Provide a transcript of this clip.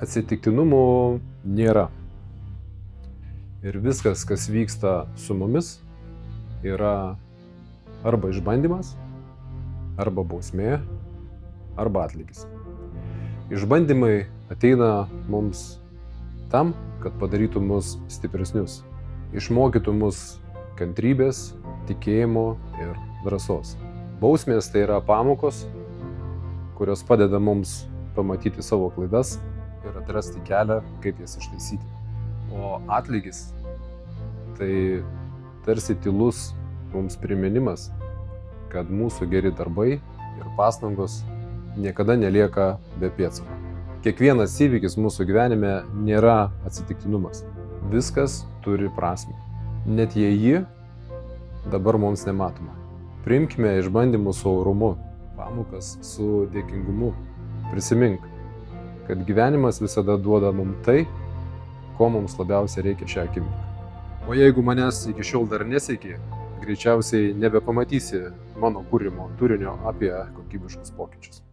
Atsitiktinumų nėra. Ir viskas, kas vyksta su mumis, yra arba išbandymas, arba bausmė, arba atlygis. Išbandymai ateina mums tam, kad padarytų mus stipresnius, išmokytų mus kantrybės, tikėjimo ir drąsos. Bausmės tai yra pamokos, kurios padeda mums pamatyti savo klaidas ir atrasti kelią, kaip jas ištaisyti. O atlygis tai tarsi tylus mums priminimas, kad mūsų geri darbai ir pastangos niekada nelieka be pėdsako. Kiekvienas įvykis mūsų gyvenime nėra atsitiktinumas. Viskas turi prasmę. Net jei ji dabar mums nematoma. Priimkime išbandymus su orumu, pamokas su dėkingumu. Prisimink, kad gyvenimas visada duoda mums tai, ko mums labiausiai reikia šią akimirką. O jeigu manęs iki šiol dar nesieki, greičiausiai nebepamatysi mano kūrimo turinio apie kokybiškus pokyčius.